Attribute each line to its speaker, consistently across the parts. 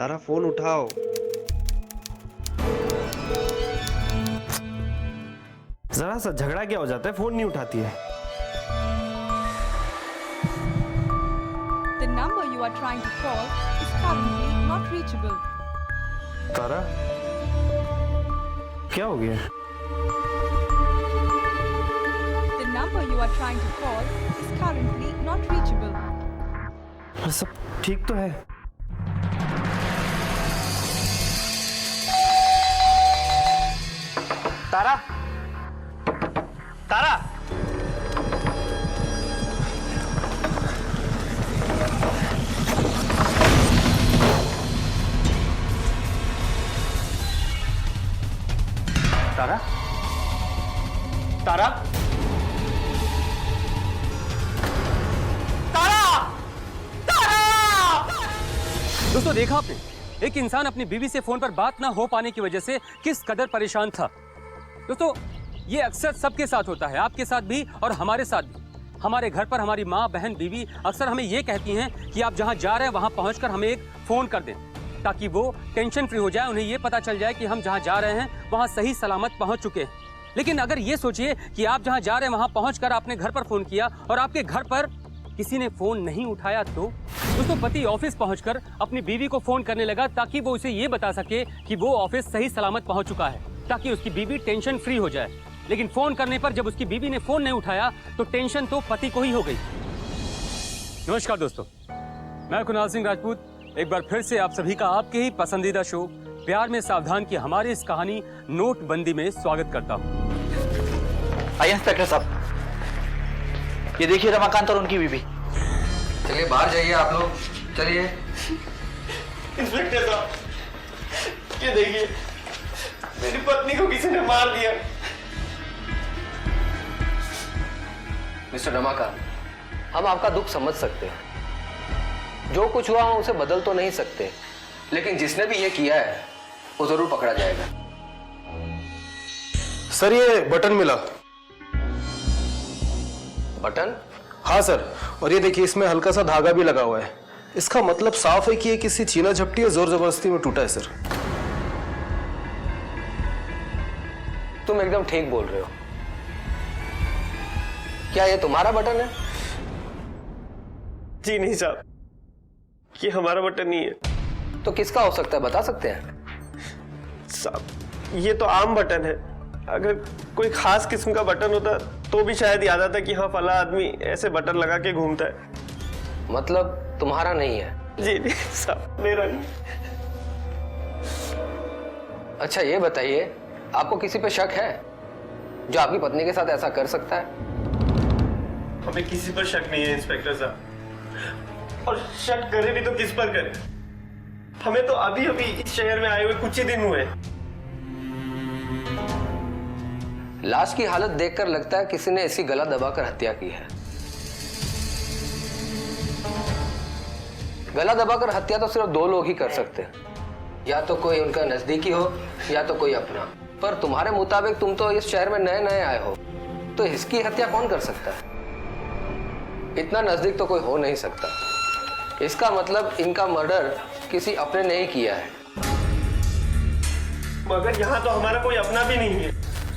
Speaker 1: तारा phone उठाओ। जरा सा झगड़ा क्या हो जाता है, फोन नहीं उठाती है।
Speaker 2: The number you are trying to call is currently not reachable.
Speaker 1: तारा क्या हो गया?
Speaker 2: The number you are trying to call is currently not reachable.
Speaker 1: सब ठीक तो है? तारा, तारा, तारा, तारा,
Speaker 3: दोस्तों देखा आपने, एक इंसान अपनी बीवी से फोन पर बात ना हो पाने की वजह से किस कदर परेशान था। दोस्तों ये अक्सर सबके साथ होता है, आपके साथ भी और हमारे साथ भी। हमारे घर पर हमारी माँ, बहन, बीवी अक्सर हमें ये कहती हैं कि आप जहाँ जा रहे हैं वहाँ पहुँचकर हमें एक फ़ोन कर दें, ताकि वो टेंशन फ्री हो जाए, उन्हें ये पता चल जाए कि हम जहाँ जा रहे हैं वहाँ सही सलामत पहुँच चुके हैं। लेकिन अगर ये सोचिए कि आप जहाँ जा रहे हैं वहाँ पहुँचकर आपने घर पर फ़ोन किया और आपके घर पर किसी ने फ़ोन नहीं उठाया, तो दोस्तों पति ऑफिस पहुँचकर अपनी बीवी को फ़ोन करने लगा ताकि वो उसे ये बता सके कि वो ऑफिस सही सलामत पहुँच चुका है, ताकि उसकी बीवी टेंशन फ्री हो जाए। लेकिन फोन करने पर जब उसकी बीवी ने फोन नहीं उठाया तो टेंशन तो पति को ही हो गई। नमस्कार दोस्तों, मैं कुणाल सिंह राजपूत एक बार फिर से आप सभी का आपके ही पसंदीदा शो प्यार में सावधान की हमारी इस कहानी नोटबंदी में स्वागत करता हूँ।
Speaker 4: आइए इंस्पेक्टर साहब, ये देखिए रमाकांत और उनकी बीवी।
Speaker 5: चलिए बाहर जाइए आप लोग, चलिए।
Speaker 1: इंस्पेक्टर साहब, ये देखिए मेरी पत्नी को किसी ने मार दिया।
Speaker 5: मिस्टर रमाकांत, हम आपका दुख समझ सकते हैं। जो कुछ हुआ हम उसे बदल तो नहीं सकते, लेकिन जिसने भी ये किया है वो जरूर पकड़ा जाएगा।
Speaker 6: सर ये बटन मिला।
Speaker 5: बटन?
Speaker 6: हाँ सर, और ये देखिए इसमें हल्का सा धागा भी लगा हुआ है। इसका मतलब साफ है कि ये किसी चीना झपटी या जोर जबरदस्ती में टूटा है सर।
Speaker 5: तुम एकदम ठीक बोल रहे हो। क्या ये तुम्हारा बटन है?
Speaker 1: जी नहीं साहब, ये हमारा बटन नहीं है।
Speaker 5: तो किसका हो सकता है, बता सकते हैं?
Speaker 1: साहब ये तो आम बटन है। अगर कोई खास किस्म का बटन होता तो भी शायद याद आता कि हाँ फला आदमी ऐसे बटन लगा के घूमता है।
Speaker 5: मतलब तुम्हारा नहीं है?
Speaker 1: जी नहीं साहब, मेरा नहीं।
Speaker 5: अच्छा ये बताइए, आपको किसी पे शक है जो आपकी पत्नी के साथ ऐसा कर सकता है?
Speaker 1: हमें किसी पर शक नहीं है इंस्पेक्टर साहब, और शक करे भी तो किस पर करे। हमें तो अभी अभी इस शहर में आए हुए कुछ ही दिन हुए।
Speaker 5: लाश की हालत देखकर लगता है किसी ने इसकी गला दबाकर हत्या की है। गला दबाकर हत्या तो सिर्फ दो लोग ही कर सकते हैं, या तो कोई उनका नजदीकी हो या तो कोई अपना। पर तुम्हारे मुताबिक तुम तो इस शहर में नए नए आए हो, तो इसकी हत्या कौन कर सकता है? इतना नजदीक तो कोई हो नहीं सकता। इसका मतलब इनका मर्डर किसी अपने ने ही किया है।
Speaker 1: मगर यहाँ तो हमारा कोई अपना भी नहीं है।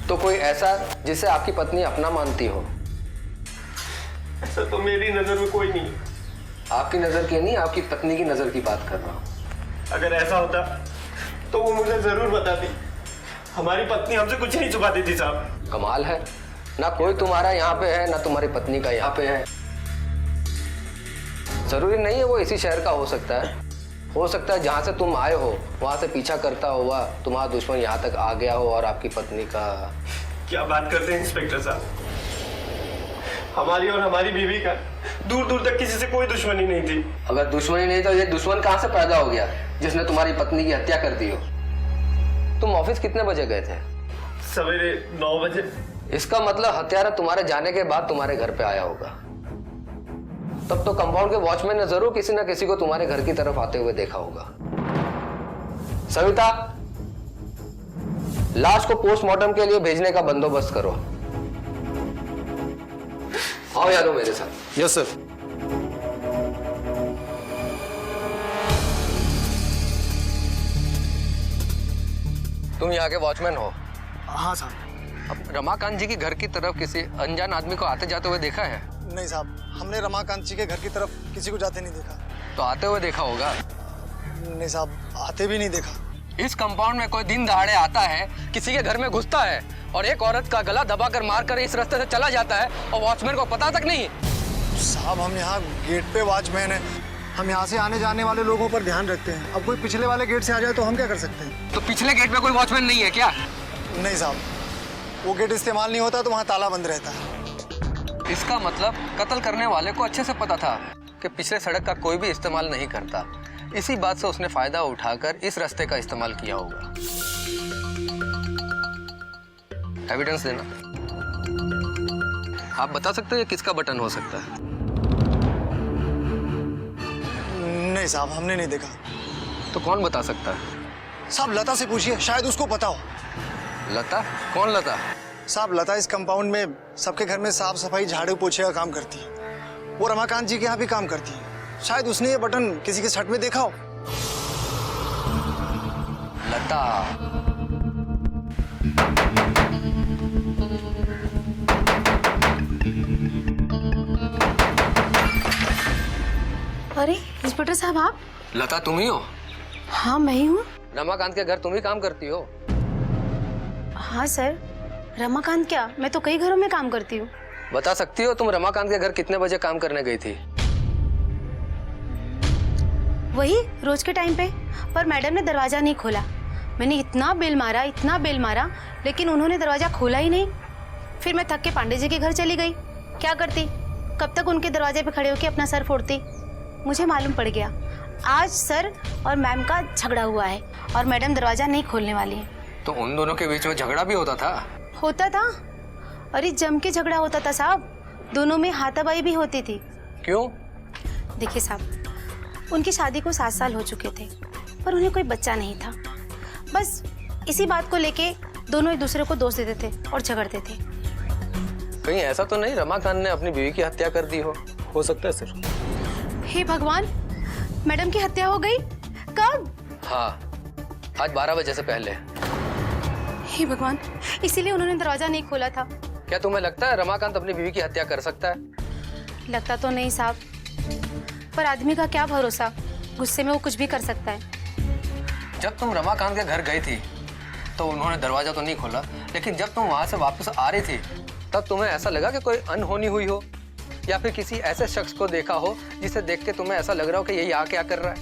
Speaker 5: तो कोई ऐसा जिसे आपकी पत्नी अपना मानती हो?
Speaker 1: ऐसा तो मेरी नजर में कोई नहीं।
Speaker 5: आपकी नजर की नहीं, आपकी पत्नी की नजर की बात कर रहा हूँ।
Speaker 1: अगर ऐसा होता तो वो मुझे जरूर बताती। हमारी पत्नी हमसे कुछ नहीं छुपाती थी साहब।
Speaker 5: कमाल है, ना कोई तुम्हारा यहाँ पे है ना तुम्हारी पत्नी का यहाँ पे है। जरूरी नहीं है वो इसी शहर का हो सकता है। हो सकता है जहाँ से तुम आए हो वहां से पीछा करता हुआ तुम्हारा दुश्मन यहाँ तक आ गया हो और आपकी पत्नी का।
Speaker 1: क्या बात करते हैं इंस्पेक्टर साहब, हमारी और हमारी बीवी का दूर दूर तक किसी से कोई दुश्मनी नहीं थी।
Speaker 5: अगर दुश्मनी नहीं तो ये दुश्मन कहाँ से पैदा हो गया जिसने तुम्हारी पत्नी की हत्या कर दी हो? तुम ऑफिस कितने बजे गए थे?
Speaker 1: सवेरे 9 बजे।
Speaker 5: इसका मतलब हत्यारा तुम्हारे जाने के बाद तुम्हारे घर पे आया होगा। तब तो कंपाउंड के वॉचमैन ने जरूर किसी न किसी को तुम्हारे घर की तरफ आते हुए देखा होगा। सविता, लाश को पोस्टमार्टम के लिए भेजने का बंदोबस्त करो। आओ यादव मेरे साथ।
Speaker 6: Yes sir.
Speaker 5: तुम यहाँ के वॉचमैन हो?
Speaker 7: हाँ साहब।
Speaker 5: अब रमाकांत जी के घर की तरफ किसी अनजान आदमी को आते जाते हुए देखा है?
Speaker 7: नहीं साहब, हमने रमाकांत जी के घर की तरफ किसी को जाते नहीं देखा।
Speaker 5: तो आते हुए देखा होगा?
Speaker 7: नहीं साहब, आते भी नहीं देखा।
Speaker 5: इस कंपाउंड में कोई दिन दहाड़े आता है, किसी के घर में घुसता है और एक औरत का गला दबाकर मारकर इस रास्ते से चला जाता है और वॉचमैन को पता तक नहीं।
Speaker 7: साहब हम यहाँ गेट पे वॉचमैन हैं, हम यहाँ से आने जाने वाले लोगों पर ध्यान रखते हैं। अब कोई पिछले वाले गेट से आ जाए तो हम क्या कर सकते हैं?
Speaker 5: तो पिछले गेट पे कोई वॉचमैन नहीं है क्या?
Speaker 7: नहीं साहब, वो गेट इस्तेमाल नहीं होता तो वहाँ ताला बंद रहता है।
Speaker 5: इसका मतलब कत्ल करने वाले को अच्छे से पता था कि पिछले सड़क का कोई भी इस्तेमाल नहीं करता। इसी बात से उसने फायदा उठाकर इस रास्ते का इस्तेमाल किया होगा। एविडेंस देना। आप बता सकते हो ये किसका बटन हो सकता है?
Speaker 7: नहीं साहब, हमने नहीं देखा।
Speaker 5: तो कौन बता सकता है?
Speaker 7: साहब लता से पूछिए, शायद उसको पता हो।
Speaker 5: लता? कौन लता?
Speaker 7: साहब लता इस कंपाउंड में सबके घर में साफ सफाई झाड़ू पोछे का काम करती है। वो रमाकांत जी के यहाँ भी काम करती है। शायद उसने ये बटन किसी के शर्ट में देखा हो।
Speaker 5: लता।
Speaker 8: अरे इंस्पेक्टर साहब आप?
Speaker 5: लता तुम ही हो?
Speaker 8: हाँ मैं ही हूँ।
Speaker 5: रमाकांत के घर तुम ही काम करती हो?
Speaker 8: हाँ सर। रमाकांत क्या, मैं तो कई घरों में काम करती हूँ।
Speaker 5: बता सकती हो तुम रमाकांत के घर कितने बजे काम करने गई थी?
Speaker 8: वही रोज के टाइम पे, पर मैडम ने दरवाजा नहीं खोला। मैंने इतना बेल मारा, लेकिन उन्होंने दरवाजा खोला ही नहीं। फिर मैं थक के पांडे जी के घर चली गई। क्या करती, कब तक उनके दरवाजे पे खड़े होकर अपना सर फोड़ती। मुझे मालूम पड़ गया आज सर और मैम का झगड़ा हुआ है और मैडम दरवाजा नहीं खोलने वाली है।
Speaker 5: तो उन दोनों के बीच में झगड़ा भी होता था?
Speaker 8: होता था, अरे जम के झगड़ा होता था साहब। दोनों में हाथापाई भी होती थी।
Speaker 5: क्यों?
Speaker 8: देखिए साहब, उनकी शादी को 7 साल हो चुके थे, पर उन्हें कोई बच्चा नहीं था। बस इसी बात को लेके दोनों एक दूसरे को दोष देते थे और झगड़ते थे।
Speaker 5: कहीं ऐसा तो नहीं रमाकांत ने अपनी बीवी की हत्या कर दी हो
Speaker 6: सकता है सर।
Speaker 8: हे भगवान, मैडम की हत्या हो गई? कब?
Speaker 5: हाँ, आज 12 बजे से पहले।
Speaker 8: हे भगवान, इसीलिए उन्होंने दरवाजा नहीं खोला था।
Speaker 5: क्या तुम्हें लगता है रमाकांत अपनी बीवी की हत्या कर सकता है?
Speaker 8: लगता तो नहीं साहब, पर आदमी का क्या भरोसा, गुस्से में वो कुछ भी कर सकता है।
Speaker 5: जब तुम रमाकांत के घर गई थी तो उन्होंने दरवाजा तो नहीं खोला, लेकिन जब तुम वहां से वापस आ रही थी तब तुम्हें ऐसा लगा कि कोई अनहोनी हुई हो, या फिर किसी ऐसे शख्स को देखा हो जिसे देख के तुम्हें ऐसा लग रहा हो कि ये यहाँ क्या कर रहा है?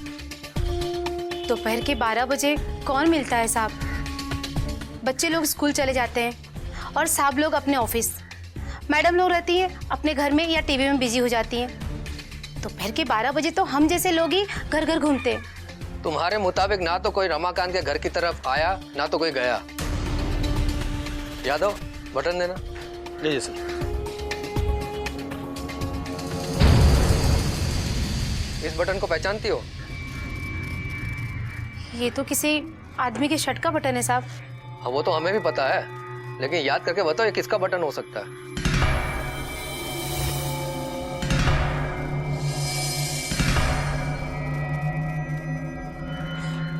Speaker 8: दोपहर के 12 बजे कौन मिलता है साहब? बच्चे लोग स्कूल चले जाते हैं और साहब लोग अपने ऑफिस, मैडम लोग रहती हैं अपने घर में या टीवी में बिजी हो जाती हैं। दोपहर के 12 बजे तो हम जैसे लोग ही घर घर घूमते हैं।
Speaker 5: तुम्हारे मुताबिक ना तो कोई रमाकांत के घर की तरफ आया ना तो कोई गया। यादव, बटन देना।
Speaker 6: लीजिए सर।
Speaker 5: इस बटन को पहचानती हो?
Speaker 8: ये तो किसी आदमी के शर्ट का बटन है साहब।
Speaker 5: हाँ, वो तो हमें भी पता है, लेकिन याद करके बताओ ये किसका बटन हो सकता है?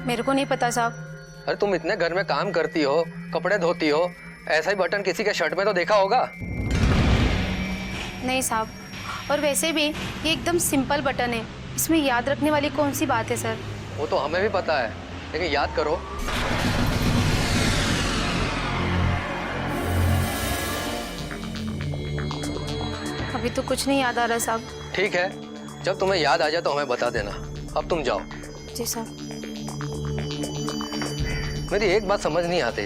Speaker 8: मेरे को नहीं पता साहब।
Speaker 5: अरे तुम इतने घर में काम करती हो, कपड़े धोती हो, ऐसा ही बटन किसी के शर्ट में तो देखा होगा।
Speaker 8: नहीं साहब, और वैसे भी ये एकदम सिंपल बटन है, इसमें याद रखने वाली कौन सी बात है सर?
Speaker 5: वो तो हमें भी पता है, लेकिन याद करो।
Speaker 8: अभी तो कुछ नहीं याद आ रहा साहब।
Speaker 5: ठीक है, जब तुम्हें याद आ जाए तो हमें बता देना। अब तुम जाओ।
Speaker 8: जी साहब।
Speaker 5: मेरी एक बात समझ नहीं आती,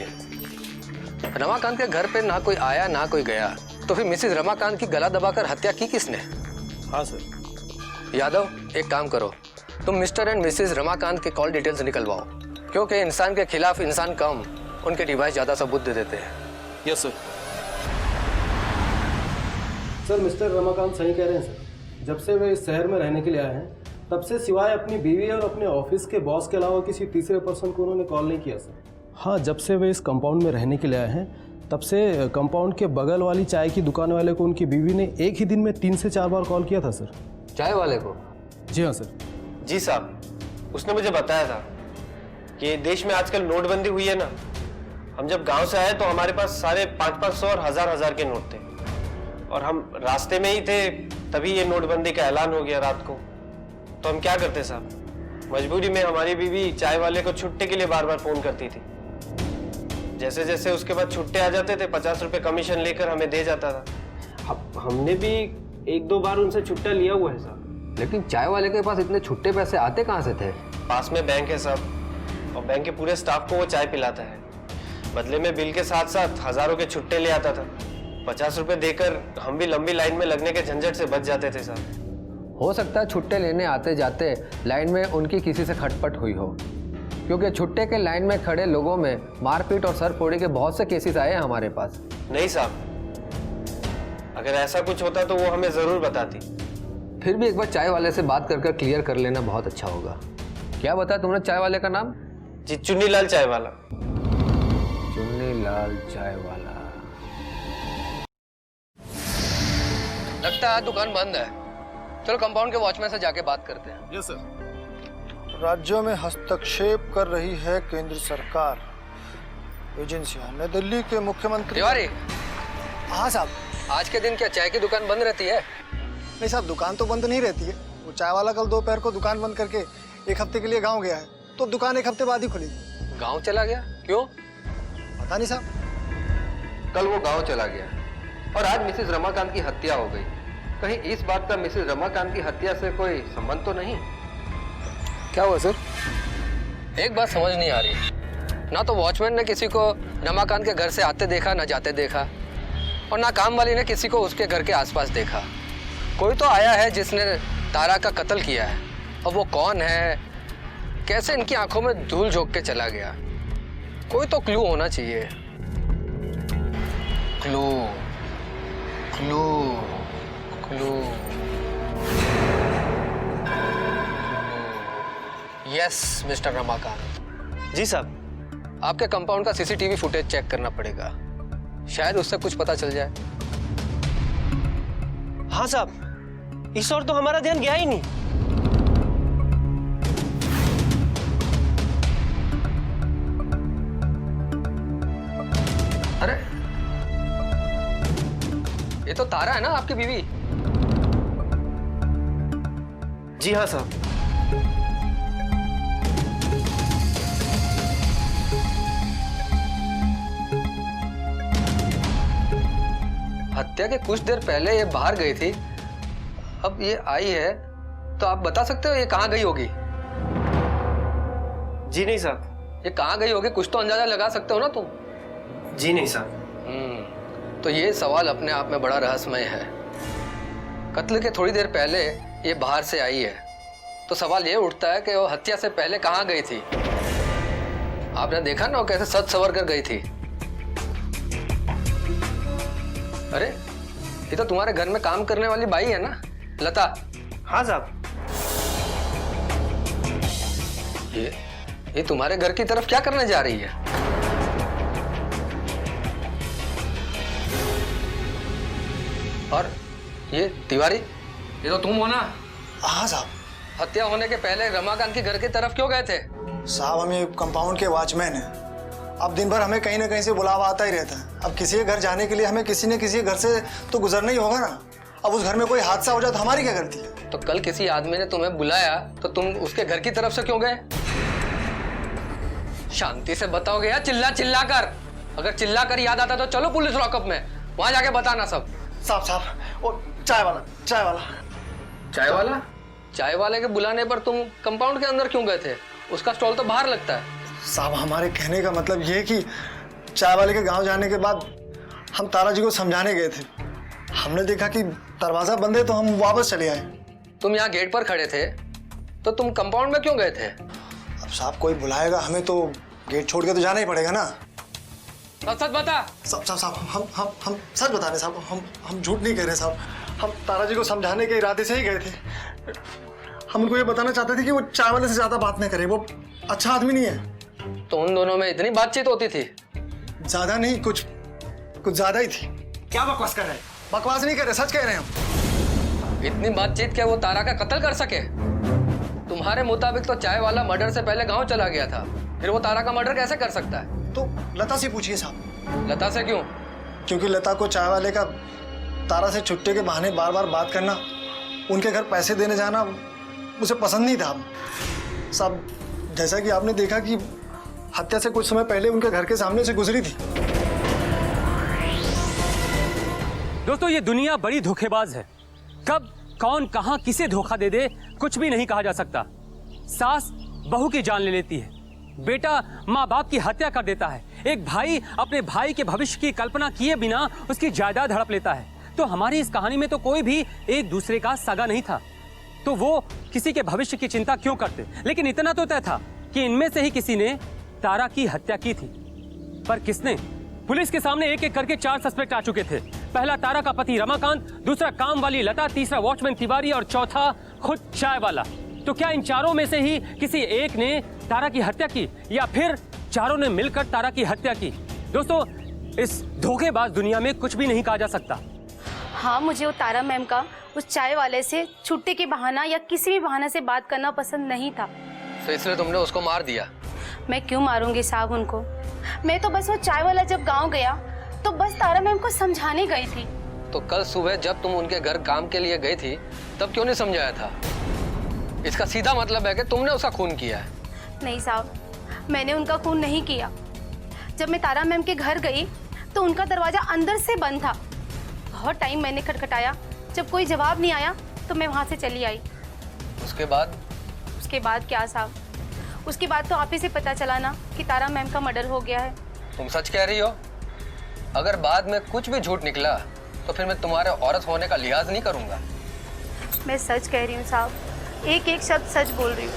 Speaker 5: रमाकांत के घर पे ना कोई आया ना कोई गया, तो फिर मिसेस रमाकांत की गला दबाकर हत्या की किसने?
Speaker 6: हाँ सर।
Speaker 5: यादव, एक काम करो, तुम मिस्टर एंड मिसेस रमाकांत के कॉल डिटेल्स निकलवाओ, क्योंकि इंसान के खिलाफ इंसान कम, उनके डिवाइस ज़्यादा सबूत दे देते हैं।
Speaker 6: Yes sir. Sir mister Ramakant सही कह रहे हैं सर। जब से वे इस शहर में रहने के लिए आए हैं तब से सिवाय अपनी बीवी और अपने ऑफिस के बॉस के अलावा किसी तीसरे पर्सन को उन्होंने कॉल नहीं किया सर। हाँ, जब से वे इस कंपाउंड में रहने के लिए आए हैं तब से कंपाउंड के बगल वाली चाय की दुकान वाले को उनकी बीवी ने एक ही दिन में 3 से 4 बार कॉल किया था सर।
Speaker 5: चाय वाले को?
Speaker 6: जी हाँ सर।
Speaker 1: जी साहब, उसने मुझे बताया था कि देश में आजकल नोटबंदी हुई है ना, हम जब गांव से आए तो हमारे पास सारे 500-500 और 1000-1000 के नोट थे, और हम रास्ते में ही थे तभी ये नोटबंदी का ऐलान हो गया रात को। तो हम क्या करते साहब, मजबूरी में हमारी बीवी चाय वाले को छुट्टे के लिए बार बार फोन करती थी। जैसे जैसे उसके बाद छुट्टे आ जाते थे 50 रुपए कमीशन लेकर हमें दे जाता था। हमने भी 1-2 बार उनसे छुट्टा लिया हुआ है साहब।
Speaker 5: लेकिन चाय वाले के पास इतने छुट्टे पैसे आते कहाँ से थे?
Speaker 1: पास में बैंक है साहब, और बैंक के पूरे स्टाफ को वो चाय पिलाता है। बदले में बिल के साथ साथ हजारों के छुट्टे ले आता था। 50 रुपए देकर हम भी लंबी लाइन में लगने के झंझट से बच जाते थे साहब।
Speaker 5: हो सकता है छुट्टे लेने आते जाते लाइन में उनकी किसी से खटपट हुई हो, क्योंकि छुट्टे के लाइन में खड़े लोगों में मारपीट और सर फोड़ी के बहुत से केसेस आए हैं हमारे पास।
Speaker 1: नहीं साहब, अगर ऐसा कुछ होता तो वो हमें जरूर बताती।
Speaker 5: फिर भी एक बार चाय वाले से बात कर क्लियर कर लेना बहुत अच्छा होगा। क्या बताया तुमने चाय वाले का नाम?
Speaker 1: जी, चुन्नीलाल चाय वाला।
Speaker 5: चुन्नीलाल चाय वाला। लगता है दुकान बंद है। चलो कंपाउंड के वॉचमैन से जाके बात करते हैं।
Speaker 6: Yes sir.
Speaker 7: राज्यों में हस्तक्षेप कर रही है केंद्र सरकार। एजेंसियां नई दिल्ली के मुख्यमंत्री।
Speaker 5: तिवारी।
Speaker 7: हाँ साहब।
Speaker 5: आज के दिन क्या चाय की दुकान बंद रहती है?
Speaker 7: नहीं साहब, दुकान तो बंद नहीं रहती है। वो चाय वाला कल दोपहर को दुकान बंद करके 1 हफ्ते के लिए गांव गया है, तो दुकान 1 हफ्ते बाद ही खुली।
Speaker 5: गांव चला गया? क्यों?
Speaker 7: पता नहीं साहब।
Speaker 5: कल वो गांव चला गया और आज मिसेस रमाकांत की हत्या हो गई। कहीं इस बात का मिसेस रमाकांत की हत्या से कोई संबंध तो नहीं?
Speaker 6: क्या हुआ सर?
Speaker 5: एक बात समझ नहीं आ रही, ना तो वॉचमैन ने किसी को रमाकांत के घर से आते देखा ना जाते देखा, और ना काम वाली ने किसी को उसके घर के आसपास देखा। कोई तो आया है जिसने तारा का कत्ल किया है, और वो कौन है, कैसे इनकी आंखों में धूल झोंक के चला गया? कोई तो क्लू होना चाहिए। Clue clue clue. Yes mister Ramakant.
Speaker 1: जी साहब।
Speaker 5: आपके कंपाउंड का सीसीटीवी फुटेज चेक करना पड़ेगा, शायद उससे कुछ पता चल जाए।
Speaker 1: हाँ साहब, इस और तो हमारा ध्यान गया ही नहीं।
Speaker 5: अरे ये तो तारा है ना, आपकी बीवी?
Speaker 1: जी हाँ साहब।
Speaker 5: हत्या के कुछ देर पहले ये बाहर गई थी, अब ये आई है, तो आप बता सकते हो ये कहाँ गई होगी?
Speaker 1: जी नहीं साहब।
Speaker 5: ये कहाँ गई होगी कुछ तो अंदाजा लगा सकते हो ना तुम?
Speaker 1: जी नहीं साहब।
Speaker 5: तो ये सवाल अपने आप में बड़ा रहस्यमय है। कत्ल के थोड़ी देर पहले ये बाहर से आई है, तो सवाल ये उठता है कि वो हत्या से पहले कहाँ गई थी? आपने देखा ना वो कैसे सज सवर कर गई थी। अरे ये तो तुम्हारे घर में काम करने वाली बाई है ना, लता?
Speaker 1: हाँ साहब।
Speaker 5: ये तुम्हारे घर की तरफ क्या करने जा रही है? और ये तिवारी, ये तो तुम हो ना?
Speaker 7: हाँ साहब।
Speaker 5: हत्या होने के पहले रमाकांत के घर की तरफ क्यों गए थे?
Speaker 7: साहब हम ये कंपाउंड के वॉचमैन हैं। अब दिन भर हमें कहीं ना कहीं से बुलावा आता ही रहता है। अब किसी के घर जाने के लिए हमें किसी न किसी घर से तो गुजरना ही होगा ना। अब उस घर में कोई हादसा हो जाए तो हमारी क्या गलती है?
Speaker 5: तो कल किसी आदमी ने तुम्हें बुलाया तो तुम उसके घर की तरफ से क्यों गए? शांति से बताओगे या चिल्ला चिल्ला कर? अगर चिल्ला कर याद आता तो चलो पुलिस लॉकअप में, वहां जाके बताना सब।
Speaker 7: साहब वो चाय वाला
Speaker 5: चाय वाला? चाय वाले के बुलाने पर तुम कंपाउंड के अंदर क्यों गए थे? उसका स्टॉल तो बाहर लगता है।
Speaker 7: साहब हमारे कहने का मतलब ये है कि चाय वाले के गांव जाने के बाद हम तारा जी को समझाने गए थे। हमने देखा कि दरवाजा बंद है तो हम वापस चले आए।
Speaker 5: तुम यहाँ गेट पर खड़े थे तो तुम कंपाउंड में क्यों गए थे?
Speaker 7: अब साहब कोई बुलाएगा हमें तो गेट छोड़ के तो जाना ही पड़ेगा ना।
Speaker 5: सच बता।
Speaker 7: साहब हम सच बता रहे साहब, हम झूठ नहीं कह रहे साहब। हम तारा जी को समझाने के इरादे से ही गए थे। हम उनको ये बताना चाहते थे कि वो चाय वाले से ज्यादा बात नहीं करे, वो अच्छा आदमी नहीं है।
Speaker 5: तो उन दोनों में इतनी बातचीत होती थी?
Speaker 7: ज्यादा नहीं, कुछ ज्यादा ही थी। क्या बकवास कर रहे हैं? बकवास नहीं कर रहे, सच कह रहे हैं हम।
Speaker 5: इतनी बातचीत क्या वो तारा का कत्ल कर सके? तुम्हारे मुताबिक तो चाय वाला मर्डर से पहले गांव चला गया था, फिर वो तारा का मर्डर कैसे कर सकता है?
Speaker 7: तो लता से पूछिए साहब।
Speaker 5: लता से क्यों?
Speaker 7: क्योंकि लता को चाय वाले का तारा से छुट्टी के बहाने बार बार बात करना, उनके घर पैसे देने जाना उसे पसंद नहीं था साहब। जैसा कि आपने देखा कि हत्या से कुछ समय पहले उनके घर के सामने से गुजरी थी।
Speaker 3: दोस्तों, ये दुनिया बड़ी धोखेबाज है। कब कौन कहां किसे धोखा दे दे कुछ भी नहीं कहा जा सकता। सास बहू की जान ले लेती है, बेटा माँ बाप की हत्या कर देता है, एक भाई अपने भाई के भविष्य की कल्पना किए बिना उसकी जायदाद हड़प लेता है। तो हमारी इस कहानी में तो कोई भी एक दूसरे का सगा नहीं था, तो वो किसी के भविष्य की चिंता क्यों करते। लेकिन इतना तो तय था कि इनमें से ही किसी ने तारा की हत्या की थी। पर किसने? पुलिस के सामने एक एक करके 4 सस्पेक्ट आ चुके थे। पहला तारा का पति रमाकांत, दूसरा काम वाली लता, तीसरा वॉचमैन तिवारी और चौथा खुद चाय वाला। तो क्या इन चारों में से ही किसी एक ने तारा की हत्या की या फिर चारों ने मिलकर तारा की हत्या की? दोस्तों, इस धोखेबाज दुनिया में कुछ भी नहीं कहा जा सकता।
Speaker 8: हाँ, मुझे वो तारा मैम का उस चाय वाले से छुट्टी के बहाना या किसी भी बहाने से बात करना पसंद नहीं था।
Speaker 5: तो इसलिए तुमने उसको मार दिया?
Speaker 8: मैं क्यों मारूंगी साहब उनको? मैं तो बस वो चाय वाला जब गांव गया तो बस तारा मैम को समझाने गई थी।
Speaker 5: तो कल सुबह जब तुम उनके घर काम के लिए गई थी तब क्यों नहीं समझाया था? इसका सीधा मतलब है कि तुमने उसका खून किया है।
Speaker 8: नहीं साहब, मैंने उनका खून नहीं किया। जब मैं तारा मैम के घर गई तो उनका दरवाजा अंदर से बंद था। बहुत टाइम मैंने खटखटाया, जब कोई जवाब नहीं आया तो मैं वहाँ से चली आई।
Speaker 5: उसके बाद?
Speaker 8: उसके बाद क्या साहब? उसके बाद तो आप ही से पता चला ना कि तारा मैम का मर्डर हो गया है।
Speaker 5: तुम सच कह रही हो? अगर बाद में कुछ भी झूठ निकला तो फिर मैं तुम्हारे औरत होने का लिहाज नहीं करूंगा।
Speaker 8: मैं सच कह रही हूँ साहब, एक एक शब्द सच बोल रही हूँ।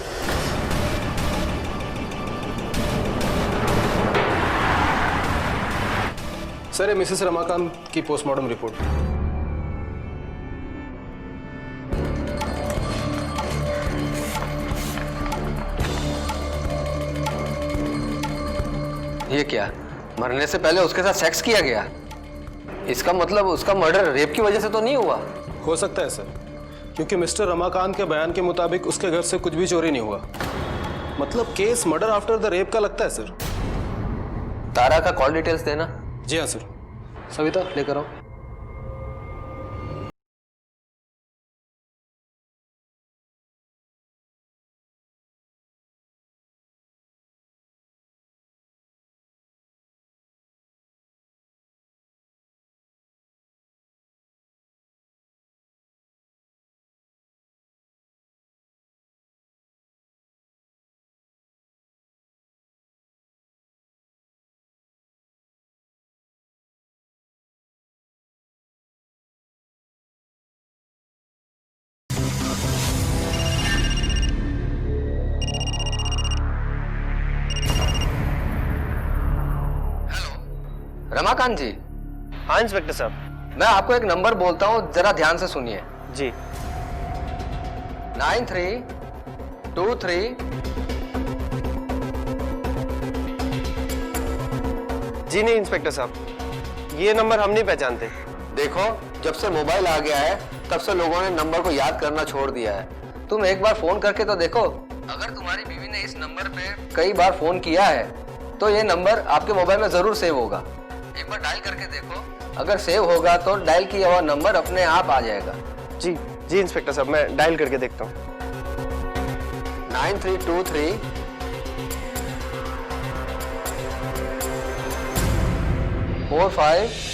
Speaker 6: सर, ये मिसेस रमाकांत की पोस्टमार्टम रिपोर्ट।
Speaker 5: ये क्या? मरने से पहले उसके साथ सेक्स किया गया? इसका मतलब उसका मर्डर रेप की वजह से तो नहीं हुआ?
Speaker 6: हो सकता है सर, क्योंकि मिस्टर रमाकांत के बयान के मुताबिक उसके घर से कुछ भी चोरी नहीं हुआ। मतलब case murder after the rape का लगता है सर।
Speaker 5: तारा का कॉल डिटेल्स देना।
Speaker 6: जी हाँ सर।
Speaker 5: सविता लेकर आओ। रमाकांत जी।
Speaker 1: हाँ इंस्पेक्टर साहब।
Speaker 5: मैं आपको एक नंबर बोलता हूँ, जरा ध्यान से सुनिए।
Speaker 1: जी।
Speaker 5: 9323।
Speaker 1: जी नहीं इंस्पेक्टर साहब, ये नंबर हम नहीं पहचानते।
Speaker 5: देखो, जब से मोबाइल आ गया है तब से लोगों ने नंबर को याद करना छोड़ दिया है। तुम एक बार फोन करके तो देखो। अगर तुम्हारी बीवी ने इस नंबर पे कई बार फोन किया है तो ये नंबर आपके मोबाइल में जरूर सेव होगा। एक बार डायल करके देखो, अगर सेव होगा तो डायल किया हुआ नंबर अपने आप आ जाएगा।
Speaker 1: जी जी इंस्पेक्टर साहब, मैं डायल करके देखता हूँ।
Speaker 5: 9323 45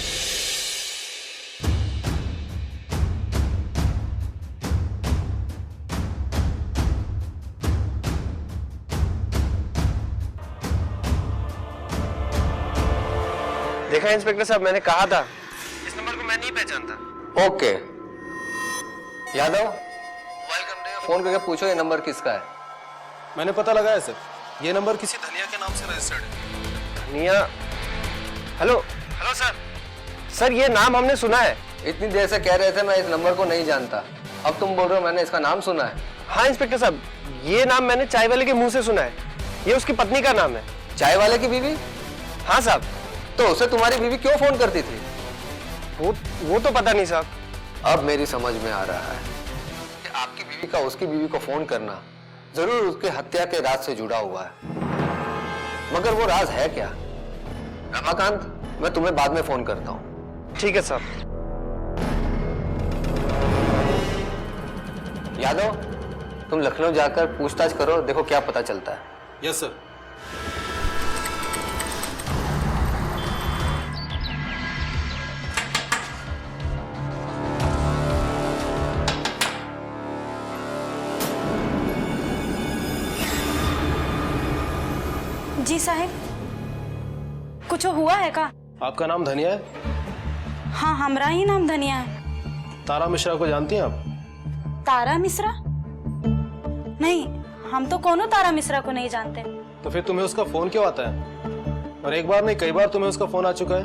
Speaker 1: देखा इंस्पेक्टर साहब, मैंने कहा था इस नंबर को मैं नहीं पहचानता।
Speaker 5: ओके यादव, मोबाइल कंपनी में फोन करके पूछो ये नंबर किसका है।
Speaker 6: मैंने पता लगाया सर, ये नंबर किसी धनिया के नाम से रजिस्टर्ड है।
Speaker 1: धनिया? Hello hello sir. सर ये नाम हमने सुना है।
Speaker 5: इतनी देर से कह रहे थे मैं इस नंबर को नहीं जानता, अब तुम बोल रहे हो मैंने इसका नाम सुना है।
Speaker 1: हाँ इंस्पेक्टर साहब, ये नाम मैंने चाय वाले के मुंह से सुना है। ये उसकी पत्नी का नाम है।
Speaker 5: चाय वाले की बीवी?
Speaker 1: हाँ साहब।
Speaker 5: तो उसे तुम्हारी बीवी क्यों फोन करती थी?
Speaker 1: वो तो पता नहीं साहब।
Speaker 5: अब मेरी समझ में आ रहा है कि आपकी बीवी का उसकी बीवी को फोन करना जरूर उसके हत्या के राज से जुड़ा हुआ है। मगर वो राज है क्या? रमाकांत, मैं तुम्हें बाद में फोन करता हूँ।
Speaker 1: ठीक है साहब।
Speaker 5: यादव, तुम लखनऊ जाकर पूछताछ करो, देखो क्या पता चलता है।
Speaker 6: Yes sir.
Speaker 8: जी साहब, कुछ हुआ है का?
Speaker 6: आपका नाम धनिया है?
Speaker 8: हाँ, हमारा ही नाम धनिया है।
Speaker 6: तारा मिश्रा को जानती हैं आप?
Speaker 8: तारा मिश्रा? नहीं, हम तो कोनो तारा मिश्रा को नहीं जानते।
Speaker 6: तो फिर तुम्हें उसका फोन क्यों आता है? और एक बार नहीं कई बार तुम्हें उसका फोन आ चुका है।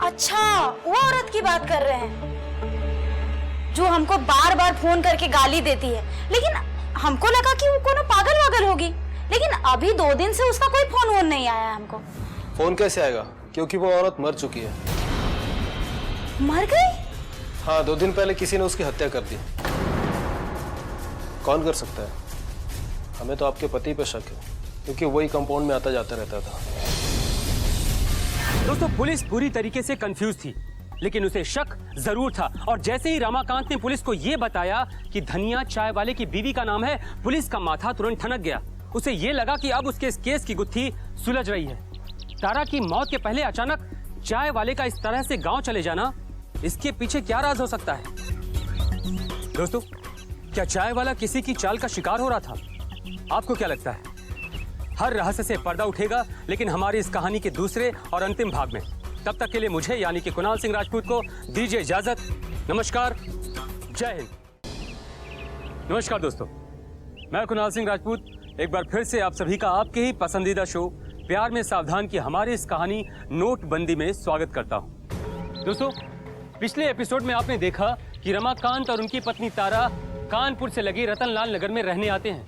Speaker 8: अच्छा, वो औरत की बात कर रहे हैं जो हमको बार बार फोन करके गाली देती है, लेकिन हमको लगा कि वो कोनो पागल वागल होगी, लेकिन अभी 2 दिन से उसका कोई फोन वोन नहीं आया हमको।
Speaker 6: फोन कैसे आएगा? क्योंकि वो औरत मर चुकी है।
Speaker 8: मर गई?
Speaker 6: हाँ, 2 दिन पहले किसी ने उसकी हत्या कर दी। कौन कर सकता है? हमें तो आपके पति पे शक है, क्योंकि वही कंपाउंड में आता जाता रहता था।
Speaker 3: दोस्तों, पुलिस पूरी तरीके से कंफ्यूज थी, लेकिन उसे शक जरूर था। और जैसे ही रमाकांत ने पुलिस को यह बताया कि धनिया चाय वाले की बीवी का नाम है, पुलिस का माथा तुरंत ठनक गया। उसे यह लगा कि अब उसके इस केस की गुत्थी सुलझ रही है। तारा की मौत के पहले अचानक चाय वाले का इस तरह से गांव चले जाना, इसके पीछे क्या राज हो सकता है? दोस्तों, क्या चाय वाला किसी की चाल का शिकार हो रहा था? आपको क्या लगता है? हर रहस्य से पर्दा उठेगा, लेकिन हमारी इस कहानी के दूसरे और अंतिम भाग में। तब तक के लिए मुझे यानी कि कुणाल सिंह राजपूत को दीजिए इजाजत। नमस्कार, जय हिंद। नमस्कार दोस्तों, मैं कुणाल सिंह राजपूत एक बार फिर से आप सभी का आपके ही पसंदीदा शो प्यार में सावधान की हमारी इस कहानी नोटबंदी में स्वागत करता हूं। दोस्तों, पिछले एपिसोड में आपने देखा कि रमाकांत और उनकी पत्नी तारा कानपुर से लगे रतनलाल नगर में रहने आते हैं।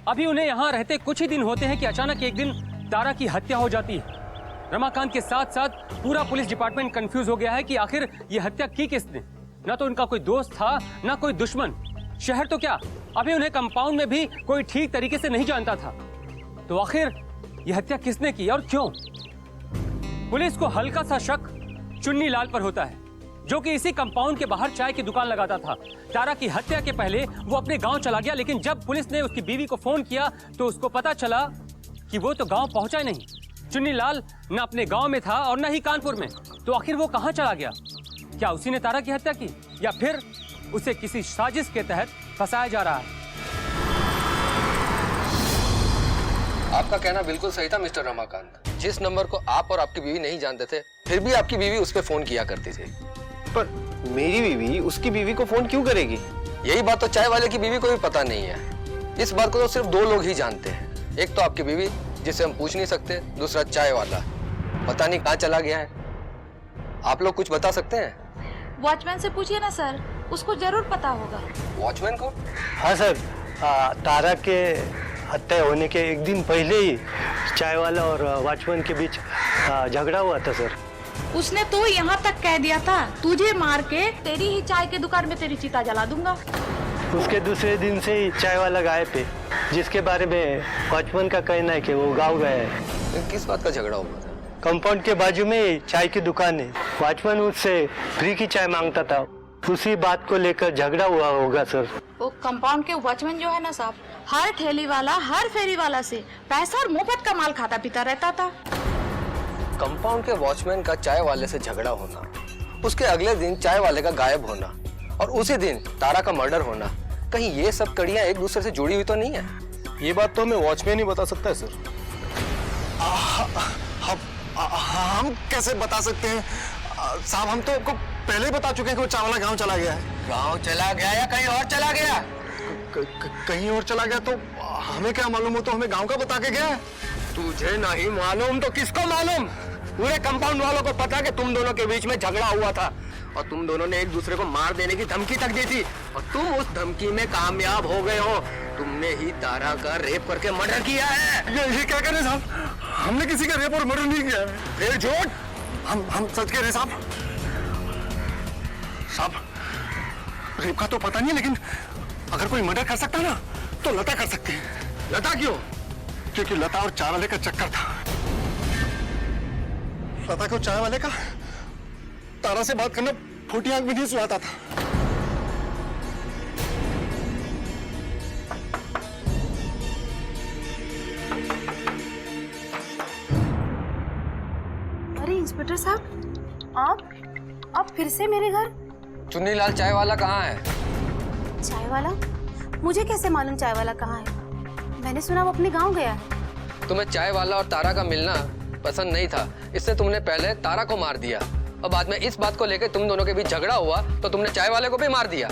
Speaker 3: अभी उन्हें यहाँ रहते कुछ ही दिन होते हैं कि अचानक एक दिन तारा की हत्या हो जाती है। रमाकांत के साथ साथ पूरा पुलिस डिपार्टमेंट कंफ्यूज हो गया है कि आखिर ये हत्या की किसने। ना तो उनका कोई दोस्त था, ना कोई दुश्मन। शहर तो क्या, अभी उन्हें कंपाउंड में भी कोई ठीक तरीके से नहीं जानता था। तो आखिर यह हत्या किसने की और क्यों? पुलिस को हल्का सा शक चुन्नी लाल पर होता है, जो कि इसी कंपाउंड के बाहर चाय की दुकान लगाता था। तारा की हत्या के पहले वो अपने गांव चला गया, लेकिन जब पुलिस ने उसकी बीवी को फोन किया तो उसको पता चला कि वो तो गांव पहुंचा ही नहीं। चुन्नी लाल न अपने गांव में था और न ही कानपुर में। तो आखिर वो कहां चला गया? क्या उसी ने तारा की हत्या की, या फिर उसे किसी साजिश के तहत फंसाया जा रहा है?
Speaker 5: आपका कहना बिल्कुल सही था मिस्टर रमाकांत। जिस नंबर को आप और आपकी बीवी नहीं जानते थे, फिर भी आपकी बीवी उस पे फोन किया करती थी।
Speaker 1: पर मेरी बीवी उसकी बीवी को फोन क्यों करेगी?
Speaker 5: यही बात तो चाय वाले की बीवी को भी पता नहीं है। इस बात को तो सिर्फ 2 लोग ही जानते हैं। एक तो आपकी बीवी, जिसे हम पूछ नहीं सकते, दूसरा चाय वाला, पता नहीं कहाँ चला गया है। आप लोग कुछ बता सकते हैं?
Speaker 9: वॉचमैन से पूछिए ना सर, उसको जरूर पता होगा।
Speaker 5: वॉचमैन को?
Speaker 10: हाँ सर, तारा के हत्या होने के एक दिन पहले ही चाय वाला और वॉचमैन के बीच झगड़ा हुआ था सर।
Speaker 9: उसने तो यहाँ तक कह दिया था, तुझे मार के तेरी ही चाय के दुकान में तेरी चिता जला दूंगा।
Speaker 10: उसके दूसरे दिन से ही चाय वाला गायब है, जिसके बारे में वॉचमैन का कहना है कि वो गाँव गया है।
Speaker 5: किस बात का झगड़ा हुआ था?
Speaker 10: कंपाउंड के बाजू में ही चाय की दुकान है। वॉचमैन उससे फ्री की चाय मांगता था, उसी बात को लेकर झगड़ा हुआ होगा सर।
Speaker 9: वो कंपाउंड के वॉचमैन जो है ना साहब, हर ठेली वाला, हर फेरी वाला से पैसा और मुफ्त का माल खाता पीता रहता था।
Speaker 5: कंपाउंड के वॉचमैन का चाय वाले से झगड़ा होना, उसके अगले दिन चाय वाले का गायब होना और उसी दिन तारा का मर्डर होना, कहीं ये सब कड़ियां एक दूसरे से जुड़ी हुई तो नहीं है?
Speaker 6: ये बात तो हमें वॉचमैन ही बता सकता है सर।
Speaker 7: हम कैसे बता सकते हैं साहब? हम तो आपको पहले ही बता चुके हैं कि वो चाय वाला गाँव चला गया है।
Speaker 5: गाँव चला गया या कहीं और चला गया?
Speaker 7: कहीं और चला गया तो हमें क्या मालूम? हो तो हमें गाँव का बता के गया है।
Speaker 5: तुझे नहीं मालूम तो किसको मालूम? पूरे कंपाउंड वालों को पता कि तुम दोनों के बीच में झगड़ा हुआ था और तुम दोनों ने एक दूसरे को मार देने की धमकी तक दी थी, और तुम उस धमकी में कामयाब हो गए हो। तुमने ही तारा का रेप करके मर्डर किया है।
Speaker 7: ये क्या कह रहे साहब? हमने किसी का रेप और मर्डर नहीं किया है।
Speaker 5: फिर झूठ?
Speaker 7: हम सच कह रहे साहब। साहब, रेप का तो पता नहीं, लेकिन अगर कोई मर्डर कर सकता ना तो लता कर सकती है।
Speaker 5: लता क्यों?
Speaker 7: क्योंकि लता और चाय वाले का चक्कर था। पता क्यों चाय वाले का तारा से बात करना फूटी आंख में नहीं सुहाता था।
Speaker 8: अरे इंस्पेक्टर साहब, आप फिर से मेरे घर?
Speaker 5: चुन्नीलाल चाय वाला कहाँ है?
Speaker 8: चाय वाला? मुझे कैसे मालूम चाय वाला कहाँ है? मैंने सुना वो अपने गांव गया है।
Speaker 5: तुम्हें चाय वाला और तारा का मिलना पसंद नहीं था, इससे तुमने पहले तारा को मार दिया और बाद में इस बात को लेकर तुम दोनों के बीच झगड़ा हुआ तो तुमने चाय वाले को भी मार दिया।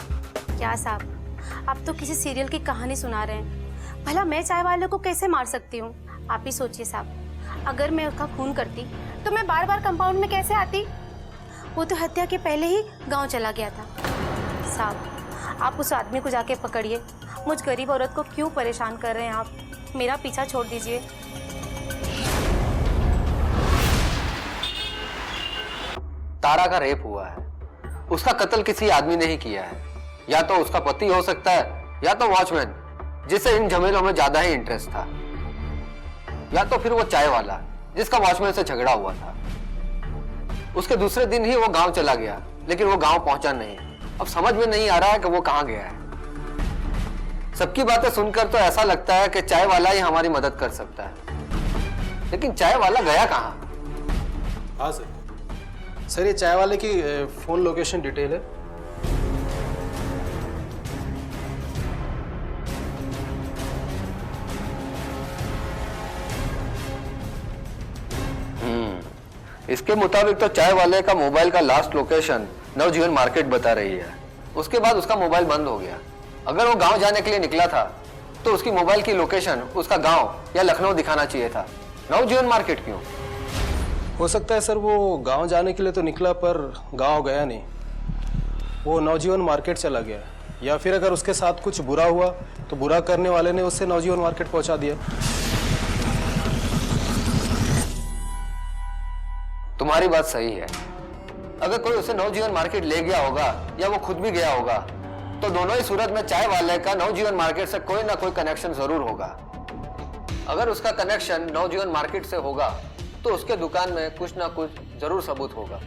Speaker 8: क्या साहब, आप तो किसी सीरियल की कहानी सुना रहे हैं। भला मैं चाय वाले को कैसे मार सकती हूँ? आप ही सोचिए साहब, अगर मैं उसका खून करती तो मैं बार बार कंपाउंड में कैसे आती? वो तो हत्या के पहले ही गाँव चला गया था। साहब, आप उस आदमी को जाके पकड़िए। मुझ गरीब औरत को क्यों परेशान कर रहे हैं आप? मेरा पीछा छोड़ दीजिए।
Speaker 5: तारा का रेप हुआ है, उसका कत्ल किसी आदमी ने ही किया है। या तो उसका पति हो सकता है या तो वॉचमैन, जिसे इन झमेलों में ज्यादा ही इंटरेस्ट था, या तो फिर वो चाय वाला जिसका वॉचमैन से झगड़ा हुआ था। उसके दूसरे दिन ही वो गांव चला गया, लेकिन वो गांव पहुंचा नहीं। अब समझ में नहीं आ रहा है कि वो कहां गया है। सबकी बातें सुनकर तो ऐसा लगता है कि चाय वाला ही हमारी मदद कर सकता है, लेकिन चाय वाला गया कहां?
Speaker 6: हाँ सर, ये चाय वाले की फोन लोकेशन डिटेल है।
Speaker 5: इसके मुताबिक तो चाय वाले का मोबाइल का लास्ट लोकेशन नवजीवन मार्केट बता रही है। उसके बाद उसका मोबाइल बंद हो गया। अगर वो गांव जाने के लिए निकला था तो उसकी मोबाइल की लोकेशन उसका गांव या लखनऊ दिखाना चाहिए था, नवजीवन मार्केट क्यों?
Speaker 6: हो सकता है सर वो गांव जाने के लिए तो निकला पर गांव गया नहीं, वो नवजीवन मार्केट चला गया। या फिर अगर उसके साथ कुछ बुरा हुआ तो बुरा करने वाले ने उससे नवजीवन मार्केट पहुंचा दिया।
Speaker 5: तुम्हारी बात सही है। अगर कोई उसे नवजीवन मार्केट ले गया होगा या वो खुद भी गया होगा तो दोनों ही सूरत में चाय वाले का नवजीवन मार्केट से कोई ना कोई कनेक्शन जरूर होगा। अगर उसका कनेक्शन नवजीवन मार्केट से होगा तो उसके दुकान में कुछ ना कुछ जरूर सबूत होगा।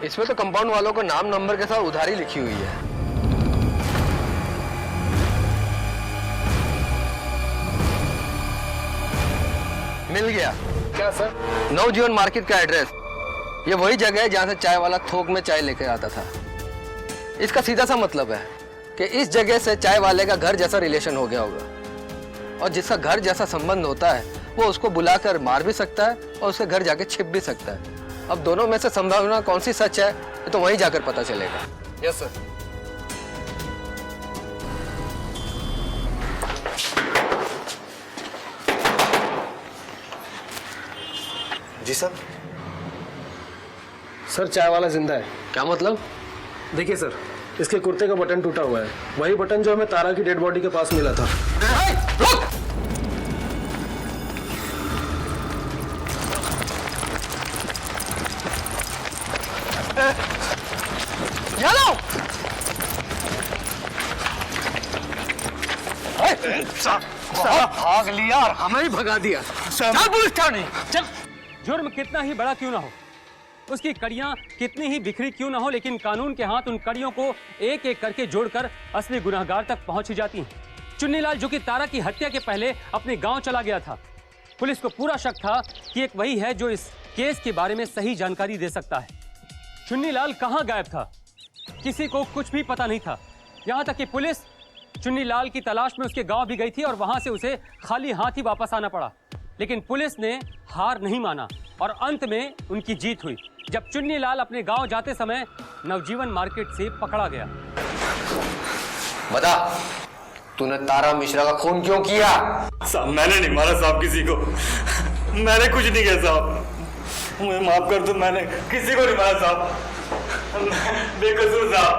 Speaker 5: इसमें तो कंपाउंड वालों को नाम नंबर के साथ उधारी लिखी हुई है। मिल गया।
Speaker 6: क्या सर?
Speaker 5: नवजीवन मार्केट का एड्रेस। ये वही जगह है जहां से चाय वाला थोक में चाय लेकर आता था। इसका सीधा सा मतलब है कि इस जगह से चाय वाले का घर जैसा रिलेशन हो गया होगा, और जिसका घर जैसा संबंध होता है वो उसको बुलाकर मार भी सकता है और उसके घर जाके छिप भी सकता है। अब दोनों में से संभावना कौन सी सच है ये तो वहीं जाकर पता चलेगा।
Speaker 6: Yes sir.
Speaker 7: जी सर।
Speaker 6: सर चाय वाला जिंदा है।
Speaker 5: क्या मतलब?
Speaker 6: देखिए सर, इसके कुर्ते का बटन टूटा हुआ है, वही बटन जो हमें तारा की डेड बॉडी के पास मिला था।
Speaker 10: भाग लिया और हमें ही भगा दिया। चल पुलिस थाने
Speaker 3: चल। जुर्म कितना ही बड़ा क्यों ना हो, उसकी कड़ियां कितनी ही बिखरी क्यों ना हो, लेकिन कानून के हाथ उन कड़ियों को एक एक करके जोड़कर असली गुनहगार तक पहुंच ही जाती हैं। चुन्नीलाल जो कि तारा की हत्या के पहले अपने गांव चला गया था, पुलिस को पूरा शक था कि एक वही है जो इस केस के बारे में सही जानकारी दे सकता है। चुन्नीलाल कहां गायब था, किसी को कुछ भी पता नहीं था। यहां तक कि पुलिस चुन्नीलाल की तलाश में उसके गांव भी गई थी और वहां से उसे खाली हाथ ही वापस आना पड़ा। लेकिन पुलिस ने हार नहीं माना और अंत में उनकी जीत हुई जब चुन्नीलाल अपने गांव जाते समय नवजीवन मार्केट से पकड़ा गया।
Speaker 5: बता, तूने तारा मिश्रा का खून क्यों किया?
Speaker 11: साहब मैंने नहीं मारा साहब किसी को, मैंने कुछ नहीं किया साहब, मुझे माफ कर दो, मैंने किसी को नहीं मारा साहब, बेकसूर साहब।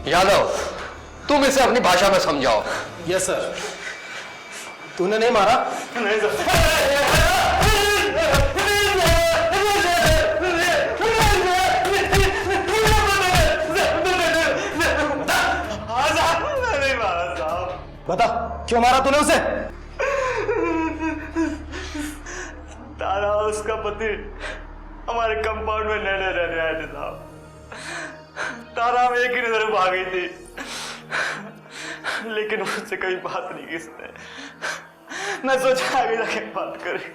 Speaker 5: यादव, तुम इसे अपनी भाषा में समझाओ।
Speaker 6: Yes sir. तूने नहीं मारा?
Speaker 11: नहीं सर।
Speaker 6: बता क्यों मारा तूने उसे?
Speaker 11: तारा और उसका पति हमारे कंपाउंड में नए रहने आए थे साहब। तारा हम एक ही नजर में भागी थी, लेकिन मुझसे कभी बात नहीं की उसने। मैं सोचा आगे जाके बात करें